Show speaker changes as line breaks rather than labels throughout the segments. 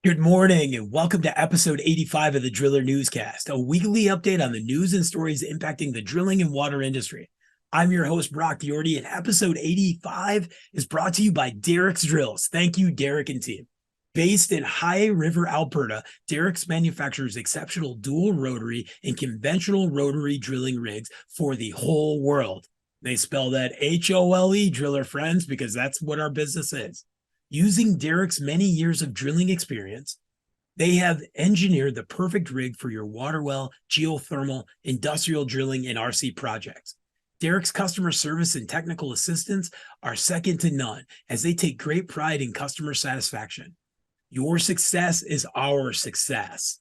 Good morning and welcome to episode 85 of the Driller Newscast, a weekly update on the news and stories impacting the drilling and water industry. I'm your host, Brock Yordy, and episode 85 is brought to you by Derek's Drills. Thank you, Derek and team. Based in High River, Alberta, Derek's manufactures exceptional dual rotary and conventional rotary drilling rigs for the whole world. They spell that H-O-L-E, driller friends, because that's what our business is. Using Derek's many years of drilling experience, they have engineered the perfect rig for your water well, geothermal, industrial drilling, and RC projects. Derek's customer service and technical assistance are second to none, as they take great pride in customer satisfaction. Your success is our success.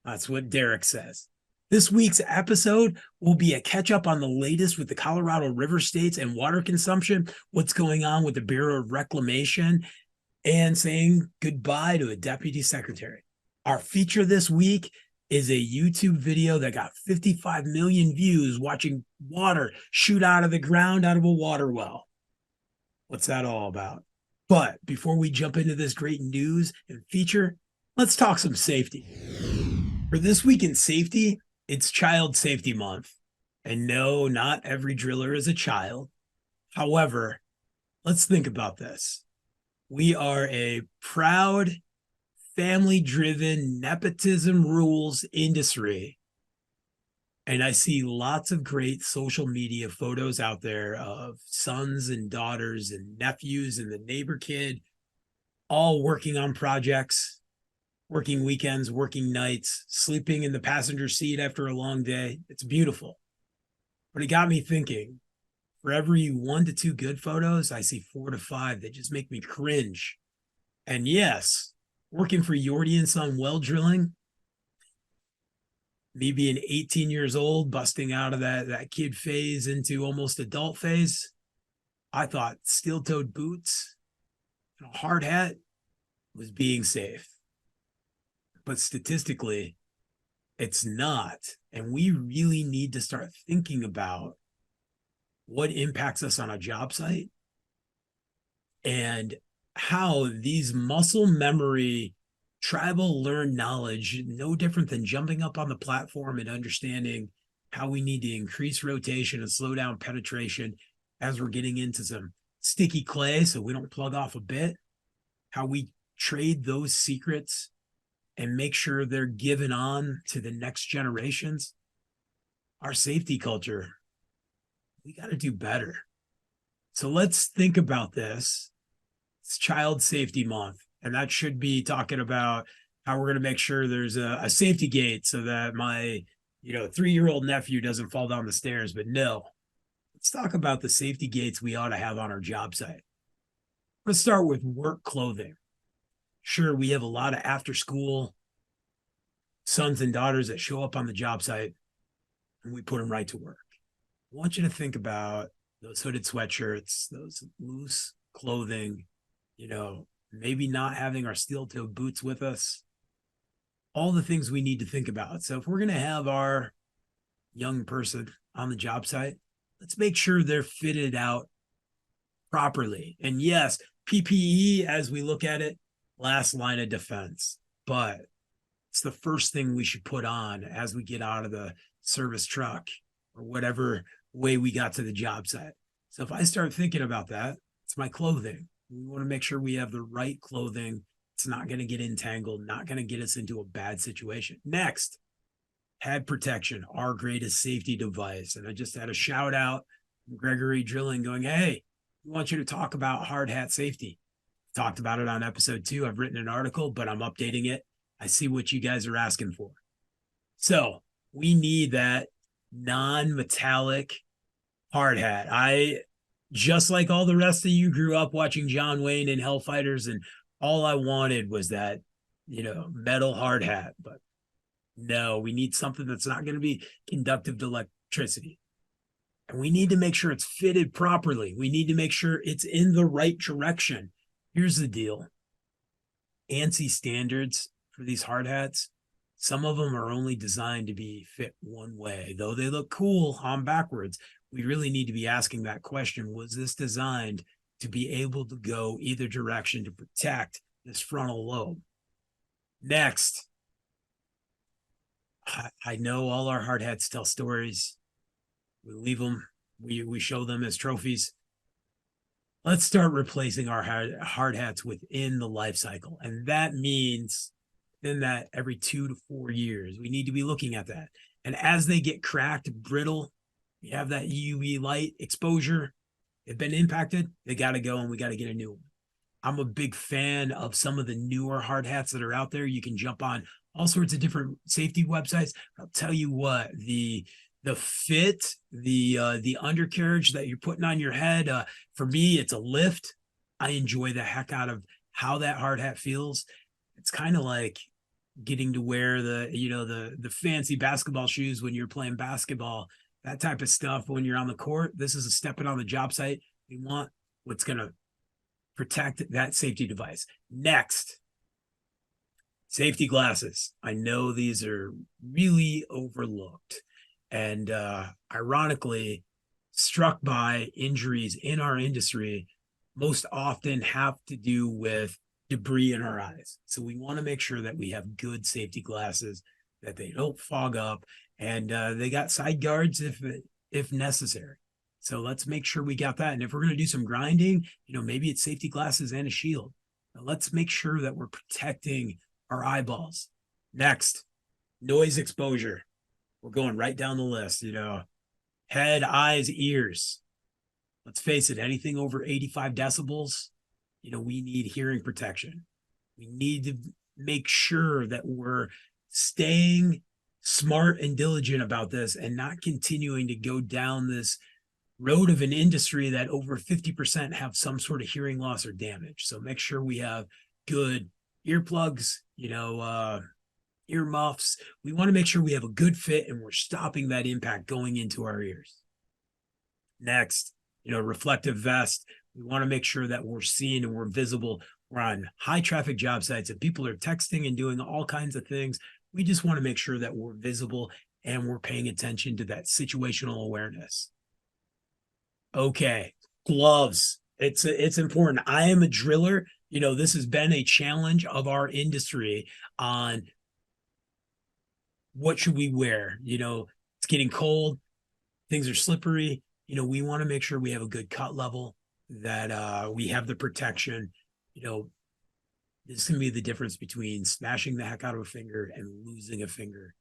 That's what Derek says. This week's episode will be a catch-up on the latest with the Colorado River states and water consumption, what's going on with the Bureau of Reclamation, and saying goodbye to a deputy secretary. Our feature this week is a YouTube video that got 55 million views watching water shoot out of the ground out of a water well. What's that all about? But before we jump into this great news and feature, let's talk some safety. For this week in safety, it's Child Safety Month. And no, not every driller is a child. However, let's think about this. We are a proud, family-driven, nepotism rules industry. And I see lots of great social media photos out there of sons and daughters and nephews and the neighbor kid all working on projects, working weekends, working nights, sleeping in the passenger seat after a long day. It's beautiful. But it got me thinking. For every 1 to 2 good photos, I see 4 to 5 that just make me cringe. And yes, working for Yordy and Son well drilling, me being 18 years old, busting out of that kid phase into almost adult phase, I thought steel-toed boots and a hard hat was being safe. But statistically, it's not. And we really need to start thinking about what impacts us on a job site and how these muscle memory, tribal learned knowledge, no different than jumping up on the platform and understanding how we need to increase rotation and slow down penetration as we're getting into some sticky clay so we don't plug off a bit, how we trade those secrets and make sure they're given on to the next generations. Our safety culture, we got to do better. So let's think about this. It's Child Safety Month, and that should be talking about how we're going to make sure there's a safety gate so that my 3-year-old nephew doesn't fall down the stairs. But no, let's talk about the safety gates we ought to have on our job site. Let's start with work clothing. Sure, we have a lot of after school sons and daughters that show up on the job site, and we put them right to work. I want you to think about those hooded sweatshirts, those loose clothing, maybe not having our steel-toed boots with us, all the things we need to think about. So if we're going to have our young person on the job site, let's make sure they're fitted out properly. And yes, PPE, as we look at it, last line of defense, but it's the first thing we should put on as we get out of the service truck or whatever way we got to the job site. So if I start thinking about that, it's my clothing. We want to make sure we have the right clothing. It's not going to get entangled, not going to get us into a bad situation. Next, head protection, our greatest safety device. And I just had a shout out from Gregory Drilling going, hey, we want you to talk about hard hat safety. Talked about it on episode 2. I've written an article, but I'm updating it. I see what you guys are asking for. So we need that non-metallic hard hat. I, just like all the rest of you, grew up watching John Wayne and Hellfighters, and all I wanted was that, metal hard hat. But no, we need something that's not going to be conductive to electricity. And we need to make sure it's fitted properly. We need to make sure it's in the right direction. Here's the deal. ANSI standards for these hard hats, some of them are only designed to be fit one way. Though they look cool on backwards, we really need to be asking that question. Was this designed to be able to go either direction to protect this frontal lobe? Next, I know all our hard hats tell stories. We leave them, we show them as trophies. Let's start replacing our hard hats within the life cycle. And that means then that every 2 to 4 years, we need to be looking at that. And as they get cracked, brittle, we have that UV light exposure, they've been impacted, they got to go and we got to get a new one. I'm a big fan of some of the newer hard hats that are out there. You can jump on all sorts of different safety websites. I'll tell you what, the fit, the undercarriage that you're putting on your head, for me, it's a lift. I enjoy the heck out of how that hard hat feels. It's kind of like getting to wear the fancy basketball shoes when you're playing basketball, that type of stuff when you're on the court. This is a stepping on the job site. We want what's going to protect that safety device. Next, safety glasses. I know these are really overlooked and ironically struck by injuries in our industry most often have to do with debris in our eyes. So we want to make sure that we have good safety glasses, that they don't fog up, and they got side guards if necessary. So let's make sure we got that. And if we're going to do some grinding, maybe it's safety glasses and a shield. Now let's make sure that we're protecting our eyeballs. Next, noise exposure. We're going right down the list, head, eyes, ears. Let's face it, anything over 85 decibels, we need hearing protection. We need to make sure that we're staying smart and diligent about this and not continuing to go down this road of an industry that over 50% have some sort of hearing loss or damage. So make sure we have good earplugs, earmuffs. We want to make sure we have a good fit and we're stopping that impact going into our ears. Next, reflective vest. We want to make sure that we're seen and we're visible. We're on high traffic job sites and people are texting and doing all kinds of things. We just want to make sure that we're visible and we're paying attention to that situational awareness. Okay, gloves. It's important. I am a driller. This has been a challenge of our industry on what should we wear. It's getting cold. Things are slippery. We want to make sure we have a good cut level, that we have the protection. This is going to be the difference between smashing the heck out of a finger and losing a finger.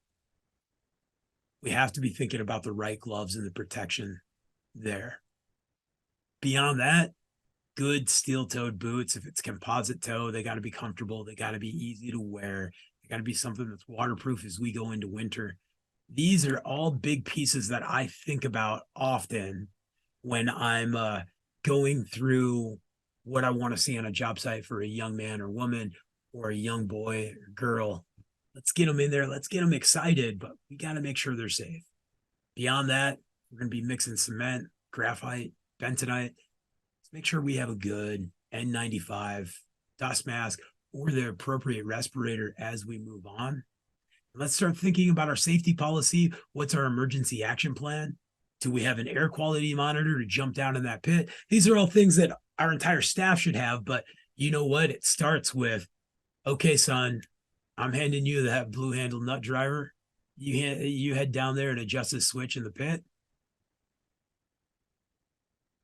We have to be thinking about the right gloves and the protection there. Beyond that, good steel-toed boots. If it's composite toe, they got to be comfortable. They got to be easy to wear. They got to be something that's waterproof as we go into winter. These are all big pieces that I think about often when I'm going through what I want to see on a job site for a young man or woman or a young boy or girl. Let's get them in there. Let's get them excited, but we got to make sure they're safe. Beyond that, we're going to be mixing cement, graphite, bentonite. Let's make sure we have a good N95 dust mask or the appropriate respirator as we move on. Let's start thinking about our safety policy. What's our emergency action plan? Do we have an air quality monitor to jump down in that pit? These are all things that our entire staff should have, but you know what? It starts with, okay, son, I'm handing you that blue handle nut driver. You head down there and adjust the switch in the pit.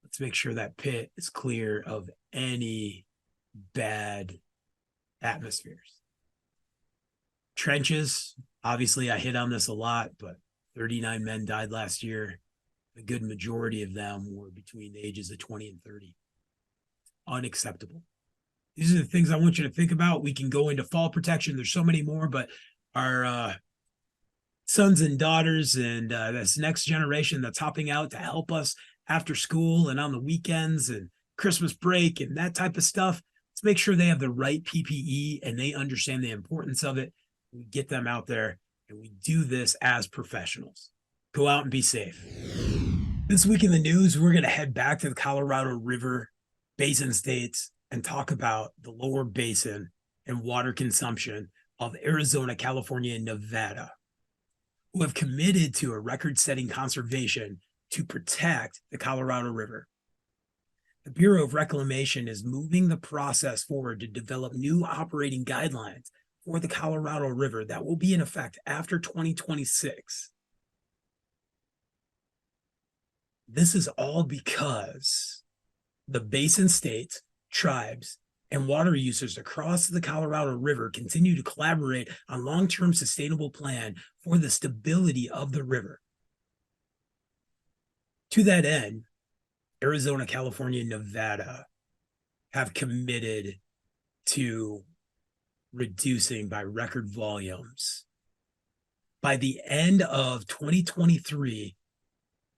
Let's make sure that pit is clear of any bad atmospheres. Trenches, obviously I hit on this a lot, but 39 men died last year. A good majority of them were between the ages of 20 and 30. Unacceptable. These are the things I want you to think about. We can go into fall protection. There's so many more, but our sons and daughters and this next generation that's hopping out to help us after school and on the weekends and Christmas break and that type of stuff, let's make sure they have the right PPE and they understand the importance of it. We get them out there and we do this as professionals. Go out and be safe. This week in the news, we're going to head back to the Colorado River Basin states and talk about the lower basin and water consumption of Arizona, California, and Nevada, who have committed to a record-setting conservation to protect the Colorado River. The Bureau of Reclamation is moving the process forward to develop new operating guidelines for the Colorado River that will be in effect after 2026. This is all because the basin states, tribes, and water users across the Colorado River continue to collaborate on long-term sustainable plan for the stability of the river. To that end, Arizona, California, and Nevada have committed to reducing by record volumes. By the end of 2023,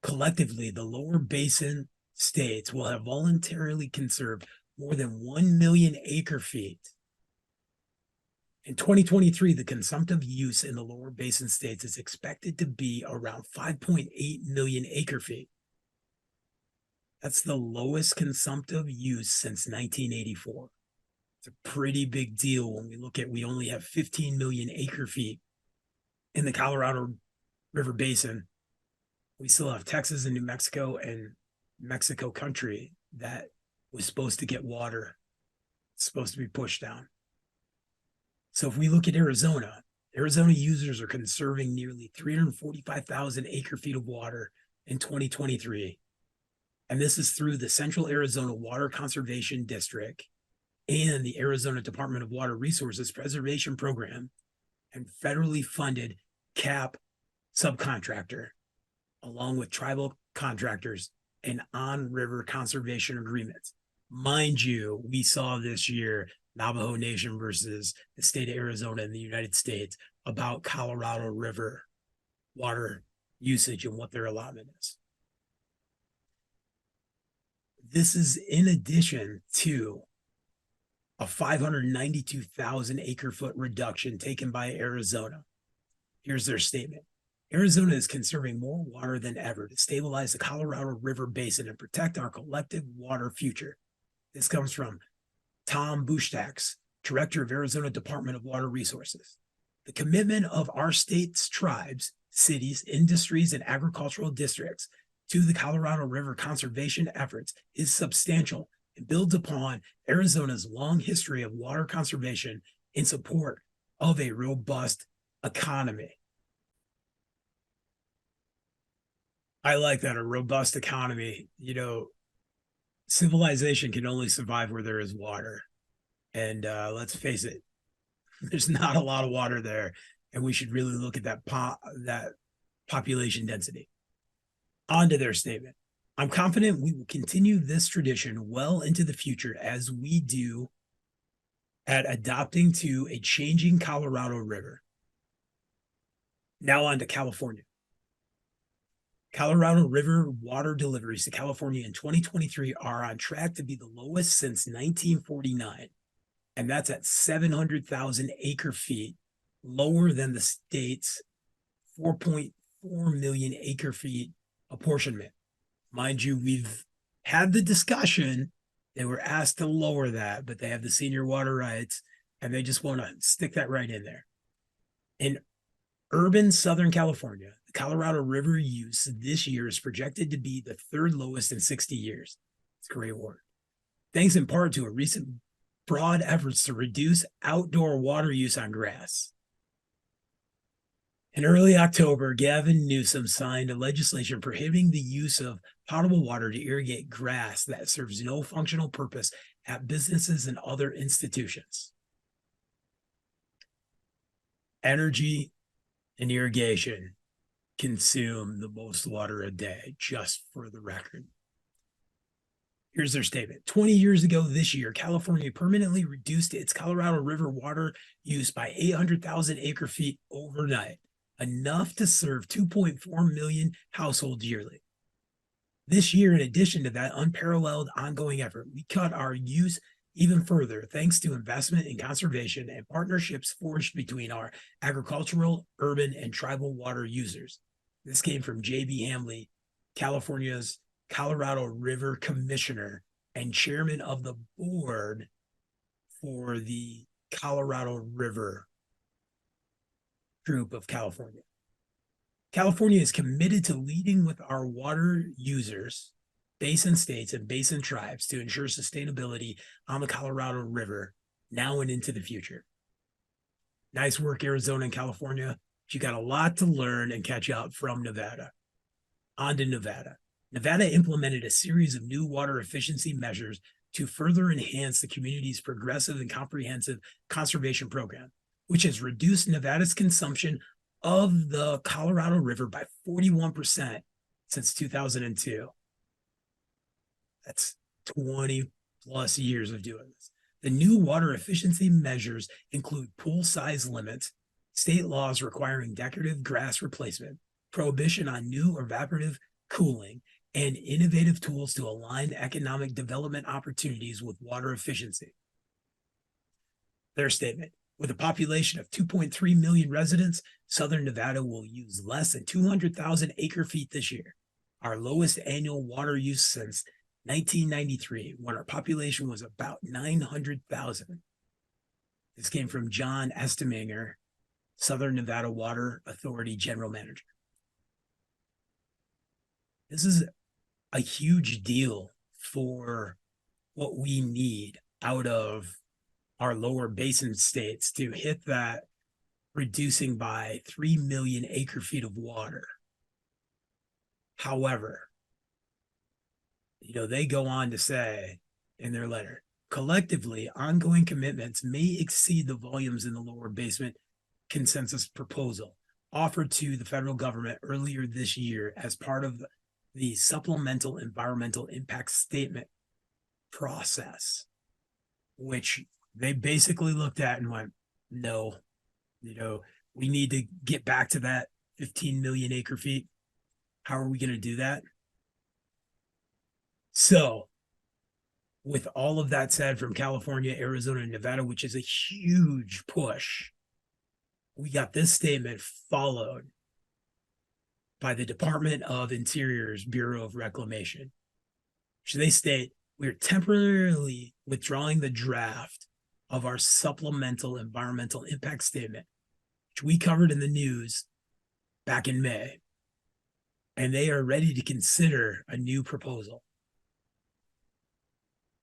collectively, the lower basin states will have voluntarily conserved more than 1 million acre feet. In 2023, the consumptive use in the lower basin states is expected to be around 5.8 million acre feet. That's the lowest consumptive use since 1984. It's a pretty big deal when we look at we only have 15 million acre feet in the Colorado River Basin. We still have Texas and New Mexico and Mexico country that was supposed to get water. It's supposed to be pushed down. So if we look at Arizona, Arizona users are conserving nearly 345,000 acre feet of water in 2023. And this is through the Central Arizona Water Conservation District and the Arizona Department of Water Resources Preservation Program and federally funded CAP subcontractor, along with tribal contractors and on-river conservation agreements. Mind you, we saw this year Navajo Nation versus the state of Arizona in the United States about Colorado River water usage and what their allotment is. This is in addition to a 592,000 acre foot reduction taken by Arizona. Here's their statement. Arizona is conserving more water than ever to stabilize the Colorado River Basin and protect our collective water future. This comes from Tom Bushtax, Director of Arizona Department of Water Resources. The commitment of our state's tribes, cities, industries, and agricultural districts to the Colorado River conservation efforts is substantial and builds upon Arizona's long history of water conservation in support of a robust economy. I like that, a robust economy. You know, civilization can only survive where there is water. And let's face it, there's not a lot of water there. And we should really look at that population density. On to their statement. I'm confident we will continue this tradition well into the future as we do at adapting to a changing Colorado River. Now on to California. Colorado River water deliveries to California in 2023 are on track to be the lowest since 1949. And that's at 700,000 acre feet, lower than the state's 4.4 million acre feet apportionment. Mind you, we've had the discussion. They were asked to lower that, but they have the senior water rights, and they just want to stick that right in there. In urban Southern California, the Colorado River use this year is projected to be the third lowest in 60 years. It's a great word. Thanks in part to a recent broad efforts to reduce outdoor water use on grass. In early October, Gavin Newsom signed a legislation prohibiting the use of potable water to irrigate grass that serves no functional purpose at businesses and other institutions. Energy and irrigation consume the most water a day, just for the record. Here's their statement. 20 years ago this year, California permanently reduced its Colorado River water use by 800,000 acre feet overnight, enough to serve 2.4 million households yearly. This year, in addition to that unparalleled ongoing effort, we cut our use even further thanks to investment in conservation and partnerships forged between our agricultural, urban, and tribal water users. This came from J.B. Hamley, California's Colorado River Commissioner and chairman of the board for the Colorado River Group of California. California is committed to leading with our water users, basin states, and basin tribes to ensure sustainability on the Colorado River now and into the future. Nice work, Arizona and California. You got a lot to learn and catch up from Nevada. On to Nevada. Nevada implemented a series of new water efficiency measures to further enhance the community's progressive and comprehensive conservation program, which has reduced Nevada's consumption of the Colorado River by 41% since 2002. That's 20 plus years of doing this. The new water efficiency measures include pool size limits, state laws requiring decorative grass replacement, prohibition on new evaporative cooling, and innovative tools to align economic development opportunities with water efficiency. Their statement: with a population of 2.3 million residents, Southern Nevada will use less than 200,000 acre feet this year, our lowest annual water use since 1993, when our population was about 900,000. This came from John Esteminger, Southern Nevada Water Authority General Manager. This is a huge deal for what we need out of our lower basin states to hit that reducing by 3 million acre feet of water. However, they go on to say in their letter, collectively, ongoing commitments may exceed the volumes in the lower basement consensus proposal offered to the federal government earlier this year as part of the supplemental environmental impact statement process, which they basically looked at and went, no, we need to get back to that 15 million acre feet. How are we going to do that? So, with all of that said, from California, Arizona, and Nevada, which is a huge push, we got this statement followed by the Department of Interior's Bureau of Reclamation, which they state, we're temporarily withdrawing the draft of our supplemental environmental impact statement, which we covered in the news back in May, and they are ready to consider a new proposal.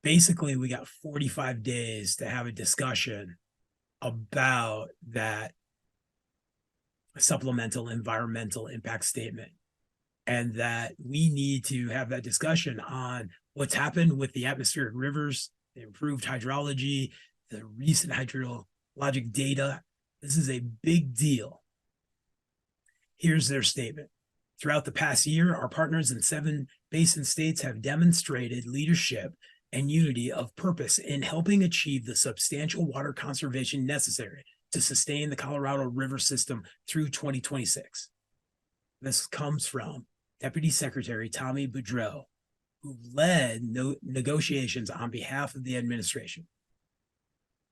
Basically, we got 45 days to have a discussion about that supplemental environmental impact statement, and that we need to have that discussion on what's happened with the atmospheric rivers, the improved hydrology, the recent hydrologic data. This is a big deal. Here's their statement. Throughout the past year, our partners in 7 basin states have demonstrated leadership and unity of purpose in helping achieve the substantial water conservation necessary to sustain the Colorado River system through 2026. This comes from Deputy Secretary Tommy Boudreau, who led negotiations on behalf of the administration.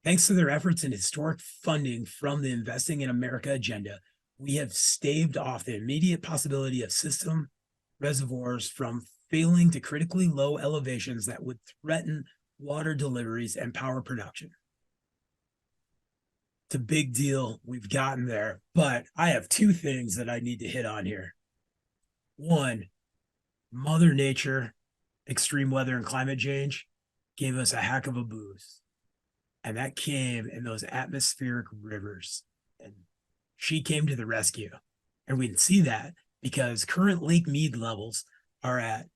Thanks to their efforts and historic funding from the Investing in America agenda, we have staved off the immediate possibility of system reservoirs from failing to critically low elevations that would threaten water deliveries and power production. It's a big deal. We've gotten there, but I have 2 things that I need to hit on here. One, Mother Nature, extreme weather and climate change gave us a heck of a boost. And that came in those atmospheric rivers. And she came to the rescue. And we can see that because current Lake Mead levels are at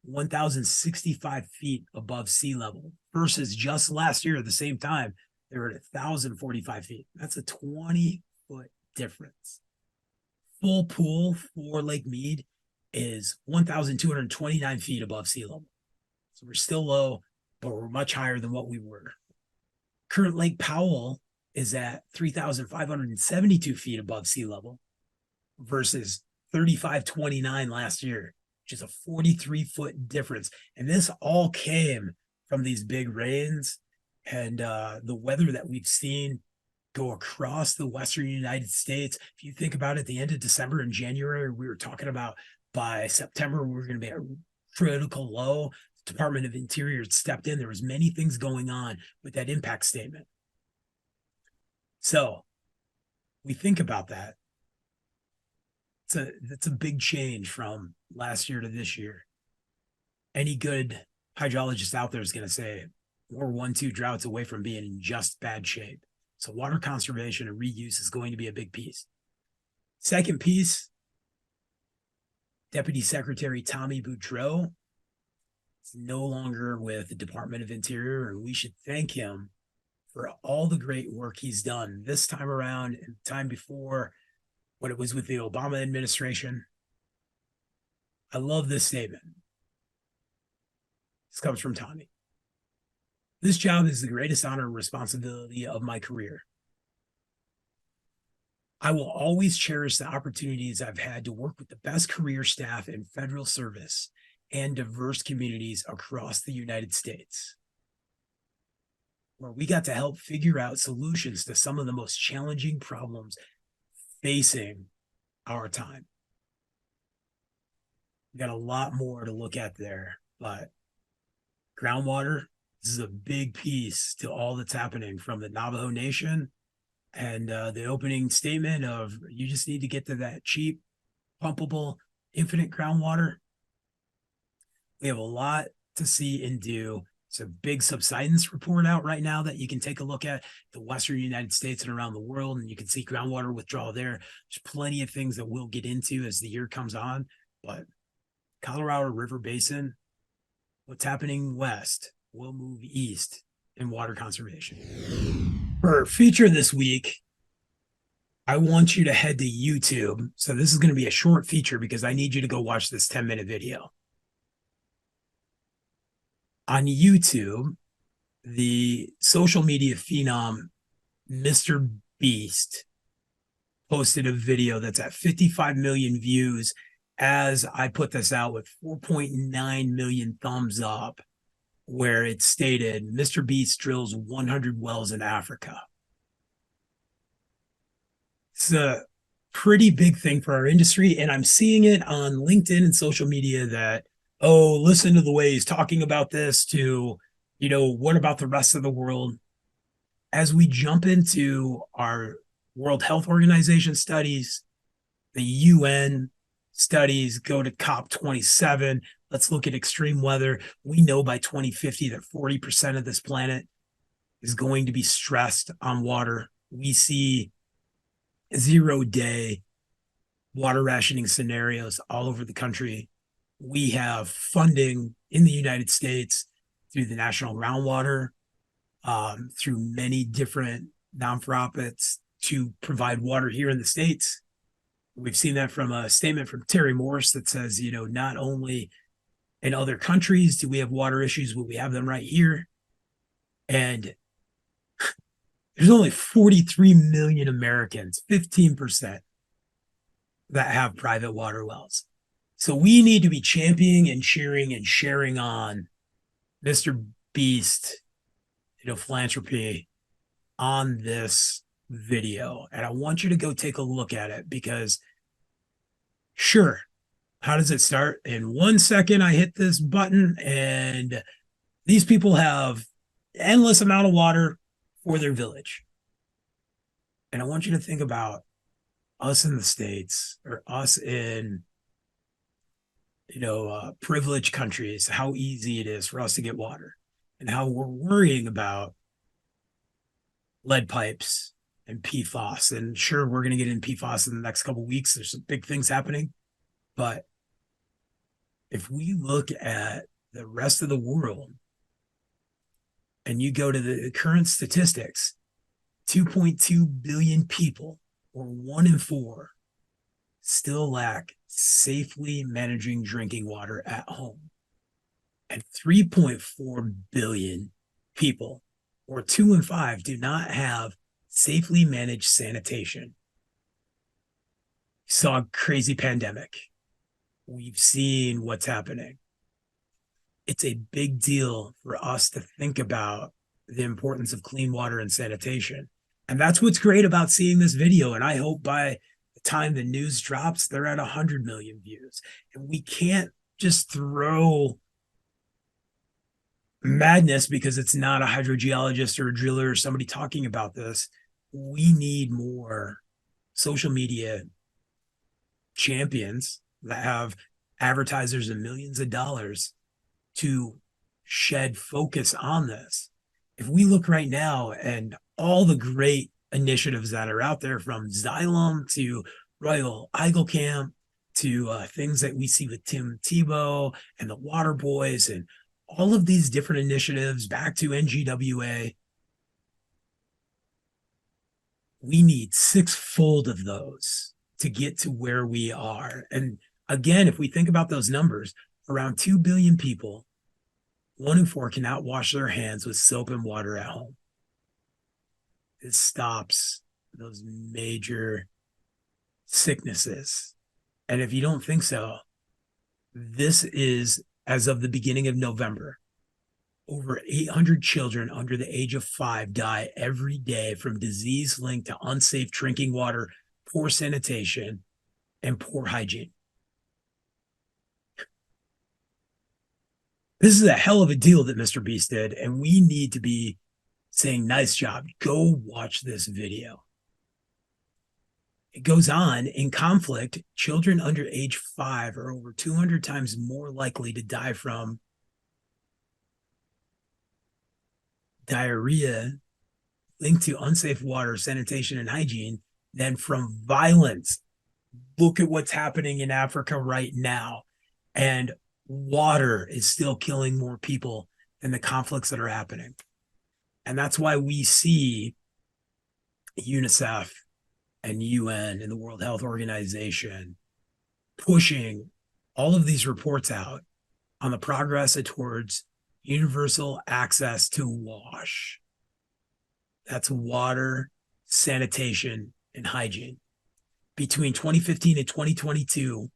1,065 feet above sea level versus just last year at the same time, they were at 1,045 feet. That's a 20-foot difference. Full pool for Lake Mead is 1,229 feet above sea level. So we're still low, but we're much higher than what we were. Current Lake Powell is at 3,572 feet above sea level versus 3,529 last year, which is a 43-foot difference. And this all came from these big rains and the weather that we've seen go across the Western United States. If you think about it, at the end of December and January, we were talking about by September, we were going to be at a critical low. The Department of Interior stepped in. There was many things going on with that impact statement. So we think about that. That's a big change from last year to this year. Any good hydrologist out there is going to say we're 1-2 droughts away from being in just bad shape. So water conservation and reuse is going to be a big piece. Second piece, Deputy Secretary Tommy Boudreau is no longer with the Department of Interior, and we should thank him for all the great work he's done this time around and the time before when it was with the Obama administration. I love this statement. This comes from Tommy. This job is the greatest honor and responsibility of my career. I will always cherish the opportunities I've had to work with the best career staff in federal service and diverse communities across the United States, where we got to help figure out solutions to some of the most challenging problems facing our time. We got a lot more to look at there, but groundwater, this is a big piece to all that's happening from the Navajo Nation and the opening statement of you just need to get to that cheap, pumpable, infinite groundwater. We have a lot to see and do. It's a big subsidence report out right now that you can take a look at the Western United States and around the world, and you can see groundwater withdrawal there. There's plenty of things that we'll get into as the year comes on, but Colorado River Basin, what's happening west will move east in water conservation. For feature this week, I want you to head to YouTube. So this is going to be a short feature because I need you to go watch this 10-minute video. On YouTube, the social media phenom Mr. Beast posted a video that's at 55 million views as I put this out with 4.9 million thumbs up, where it stated Mr. Beast drills 100 wells in Africa. It's a pretty big thing for our industry, and I'm seeing it on LinkedIn and social media that, oh, listen to the way he's talking about this, to, you know, what about the rest of the world? As we jump into our World Health Organization studies, the UN studies, go to COP27, let's look at extreme weather. We know by 2050 that 40% of this planet is going to be stressed on water. We see 0-day water rationing scenarios all over the country. We have funding in the United States through the National Groundwater, through many different nonprofits to provide water here in the States. We've seen that from a statement from Terry Morse that says, you know, not only in other countries do we have water issues, but we have them right here. And there's only 43 million Americans, 15%, that have private water wells. So we need to be championing and cheering and sharing on Mr. Beast, you know, philanthropy on this video. And I want you to go take a look at it because, sure, how does it start? In 1 second, I hit this button and these people have endless amount of water for their village. And I want you to think about us in the States, or us in, you know, privileged countries, how easy it is for us to get water and how we're worrying about lead pipes and PFAS. And sure, we're going to get in PFAS in the next couple of weeks. There's some big things happening. But if we look at the rest of the world and you go to the current statistics, 2.2 billion people, or 1 in 4, still lack safely managing drinking water at home. And 3.4 billion people, or 2 in 5, do not have safely managed sanitation. We saw a crazy pandemic. We've seen what's happening. It's a big deal for us to think about the importance of clean water and sanitation. And that's what's great about seeing this video. And I hope by the time the news drops, they're at 100 million views. And we can't just throw madness because it's not a hydrogeologist or a driller or somebody talking about this. We need more social media champions that have advertisers and millions of dollars to shed focus on this. If we look right now and all the great initiatives that are out there, from Xylem to Royal Eagle Camp to things that we see with Tim Tebow and the Water Boys and all of these different initiatives, back to NGWA. We need sixfold of those to get to where we are. And again, if we think about those numbers, around 2 billion people, 1 in 4 cannot wash their hands with soap and water at home. It stops those major sicknesses. And if you don't think so, this is, as of the beginning of November, over 800 children under the age of 5 die every day from disease linked to unsafe drinking water, poor sanitation, and poor hygiene. This is a hell of a deal that Mr. Beast did, and we need to be saying, nice job. Go watch this video. It goes on, in conflict, children under age 5 are over 200 times more likely to die from diarrhea linked to unsafe water, sanitation, and hygiene than from violence. Look at what's happening in Africa right now. And water is still killing more people than the conflicts that are happening. And that's why we see UNICEF and UN and the World Health Organization pushing all of these reports out on the progress towards universal access to wash. That's water, sanitation, and hygiene. Between 2015 and 2022,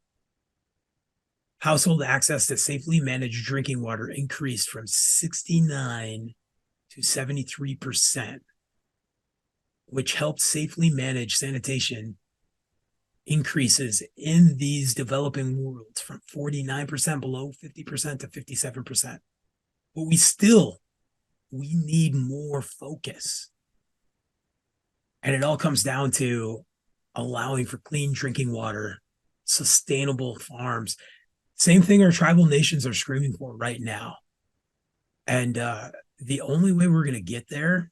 household access to safely managed drinking water increased from 69 to 73%, which helped safely manage sanitation increases in these developing worlds from 49% below 50% to 57%. But we need more focus. And it all comes down to allowing for clean drinking water, sustainable farms. Same thing our tribal nations are screaming for right now. And the only way we're going to get there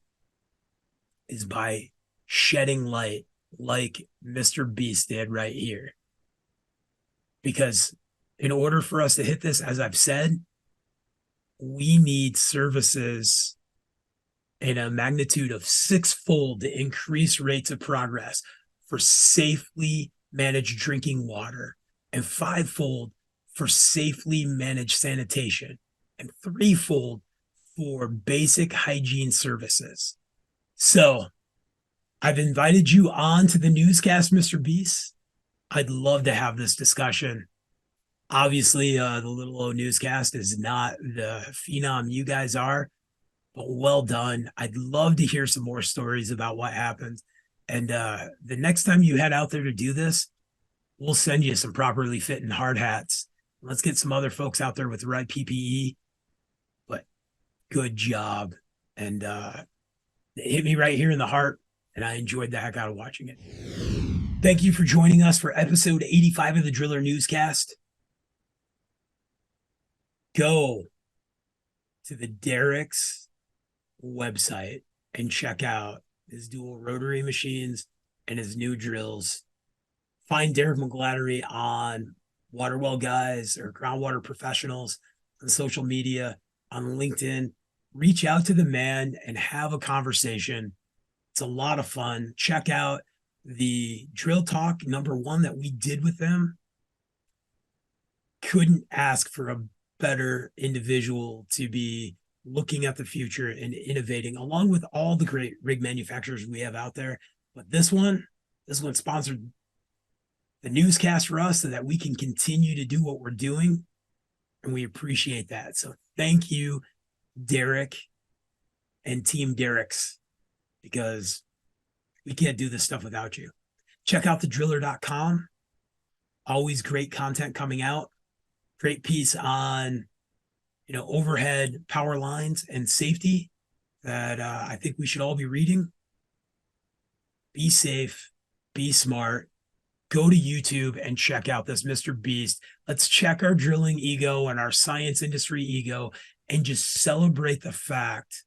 is by shedding light like Mr. Beast did right here. Because in order for us to hit this, as I've said, we need services in a magnitude of sixfold to increase rates of progress for safely managed drinking water, and fivefold for safely managed sanitation, and threefold for basic hygiene services. So I've invited you on to the newscast, Mr. Beast. I'd love to have this discussion. Obviously, the Little O Newscast is not the phenom you guys are, but well done. I'd love to hear some more stories about what happened. And the next time you head out there to do this, we'll send you some properly fitting hard hats. Let's get some other folks out there with the right PPE. But good job. And it hit me right here in the heart, and I enjoyed the heck out of watching it. Thank you for joining us for episode 85 of the Driller Newscast. Go to the Derek's website and check out his dual rotary machines and his new drills. Find Derek McGladdery on Waterwell Guys or Groundwater Professionals on social media, on LinkedIn. Reach out to the man and have a conversation. It's a lot of fun. Check out the Drill Talk #1 that we did with them. Couldn't ask for a better individual to be looking at the future and innovating, along with all the great rig manufacturers we have out there. But this one sponsored the newscast for us so that we can continue to do what we're doing. And we appreciate that. So thank you, Derek and Team Derek's, because we can't do this stuff without you. Check out thedriller.com. Always great content coming out. Great piece on, overhead power lines and safety that I think we should all be reading. Be safe, be smart. Go to YouTube and check out this Mr. Beast. Let's check our drilling ego and our science industry ego and just celebrate the fact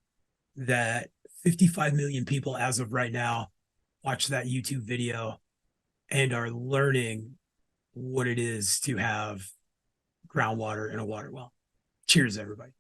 that 55 million people as of right now watch that YouTube video and are learning what it is to have groundwater in a water well. Cheers, everybody.